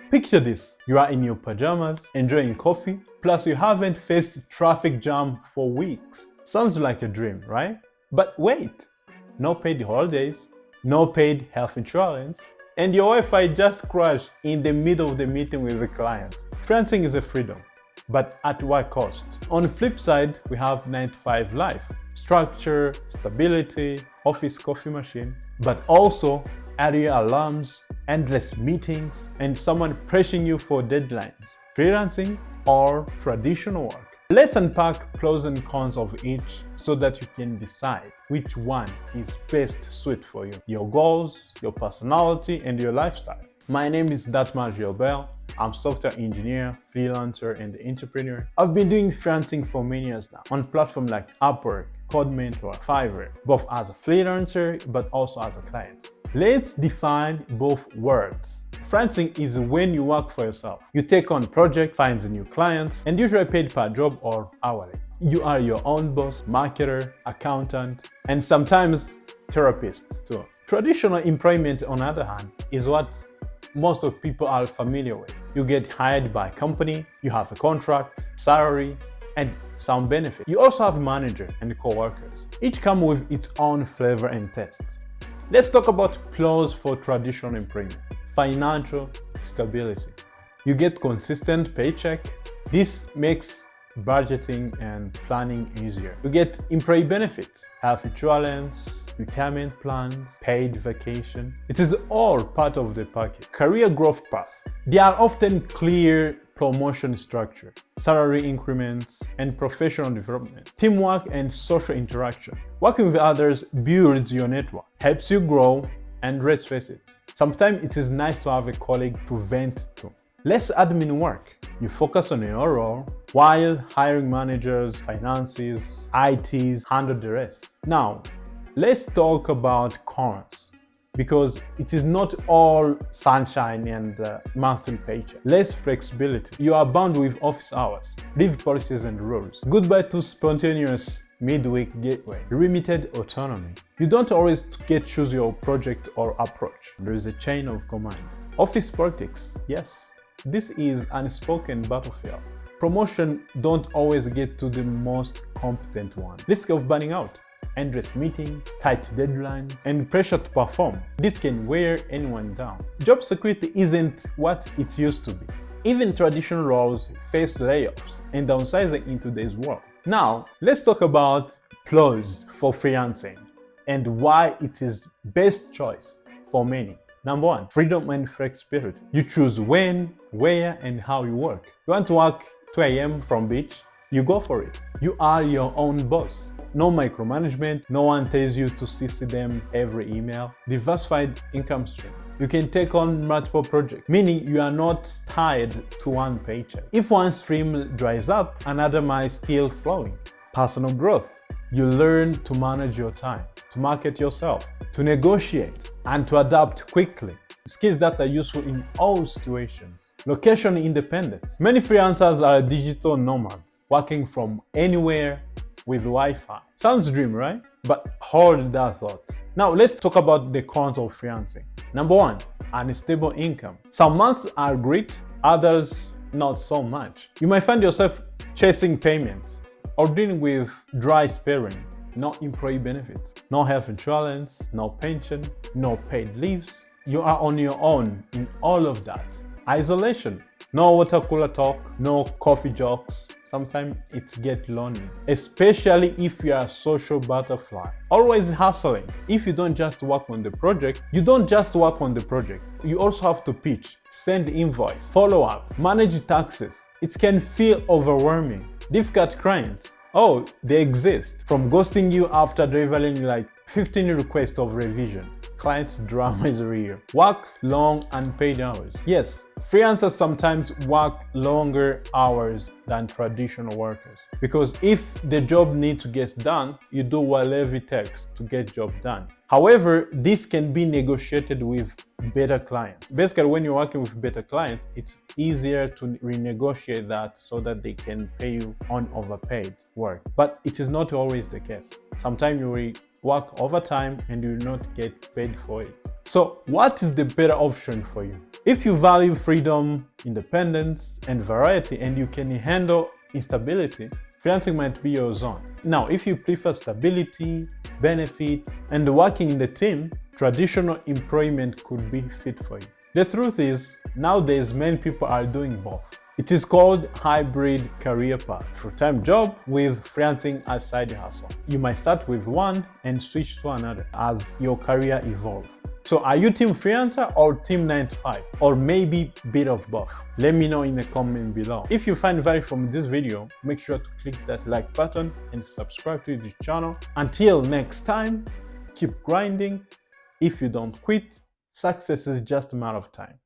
Picture this, you are in your pajamas, enjoying coffee, plus you haven't faced traffic jam for weeks. Sounds like a dream, right? But wait, no paid holidays, no paid health insurance, and your Wi-Fi just crashed in the middle of the meeting with the client. Freelancing is a freedom, but at what cost? On the flip side, we have 9-to-5 life, structure, stability, office coffee machine, but also early alarms, endless meetings, and someone pressuring you for deadlines. Freelancing or traditional work? Let's unpack pros and cons of each so that you can decide which one is best suited for you, your goals, your personality, and your lifestyle. My name is Datmar Gilbert. I'm software engineer, freelancer, and entrepreneur. I've been doing freelancing for many years now on platforms like Upwork, Code Mentor, Fiverr, both as a freelancer but also as a client. Let's define both words. Freelancing is when you work for yourself. You take on projects, find new clients, and usually paid per job or hourly. You are your own boss, marketer, accountant, and sometimes therapist too. Traditional employment, on the other hand, is what most of people are familiar with. You get hired by a company, you have a contract, salary, and some benefits. You also have a manager and co-workers. Each come with its own flavor and taste. Let's talk about pros for traditional employment. Financial stability. You get consistent paycheck. This makes budgeting and planning easier. You get employee benefits, health insurance, retirement plans, paid vacation. It is all part of the package. Career growth path. There are often clear promotion structure, salary increments, and professional development. Teamwork and social interaction. Working with others builds your network, helps you grow, and let's face it, sometimes it is nice to have a colleague to vent to. Less admin work. You focus on your role, while hiring managers, finances, ITs handle the rest. Now, let's talk about cons, because it is not all sunshine and monthly paycheck. Less flexibility. You are bound with office hours, leave policies and rules. Goodbye to spontaneous midweek gateway. Limited autonomy. You don't always get to choose your project or approach. There is a chain of command. Office politics. Yes, this is unspoken battlefield. Promotion don't always get to the most competent one. Risk of burning out. Endless meetings, tight deadlines, and pressure to perform. This can wear anyone down. Job security isn't what it used to be. Even traditional roles face layoffs and downsizing in today's world. Now, let's talk about pros for freelancing and why it is best choice for many. Number one, freedom and flexibility. You choose when, where, and how you work. You want to work 2 a.m. from beach? You go for it. You are your own boss. No micromanagement, no one tells you to CC them every email. Diversified income stream. You can take on multiple projects, meaning you are not tied to one paycheck. If one stream dries up, another might still flowing. Personal growth. You learn to manage your time, to market yourself, to negotiate, and to adapt quickly. Skills that are useful in all situations. Location independence. Many freelancers are digital nomads, working from anywhere with Wi-Fi. Sounds dream, right? But hold that thought. Now let's talk about the cons of freelancing. Number one, unstable income. Some months are great, others not so much. You might find yourself chasing payments or dealing with dry spending. No employee benefits, no health insurance, no pension, no paid leaves. You are on your own in all of that. Isolation. No water cooler talk, no coffee jokes. Sometimes it gets lonely, especially if you are a social butterfly. Always hustling. If you don't just work on the project, you also have to pitch, send invoice, follow up, manage taxes. It can feel overwhelming. Difficult clients. Oh, they exist. From ghosting you after delivering like 15 requests of revision. Clients' drama is real. Work long unpaid hours. Yes, freelancers sometimes work longer hours than traditional workers, because if the job needs to get done, you do whatever it takes to get job done. However, this can be negotiated with better clients. Basically, when you're working with better clients, it's easier to renegotiate that so that they can pay you on overpaid work. But it is not always the case. Sometimes you will work overtime and you will not get paid for it. So what is the better option for you? If you value freedom, independence, and variety, and you can handle instability, freelancing might be your zone. Now, if you prefer stability, benefits, and working in the team, traditional employment could be fit for you. The truth is, nowadays many people are doing both. It is called hybrid career path, full-time job with freelancing as side hustle. You might start with one and switch to another as your career evolves. So are you team freelancer or team 9 to 5? Or maybe bit of both? Let me know in the comment below. If you find value from this video, make sure to click that like button and subscribe to the channel. Until next time, keep grinding. If you don't quit, success is just a matter of time.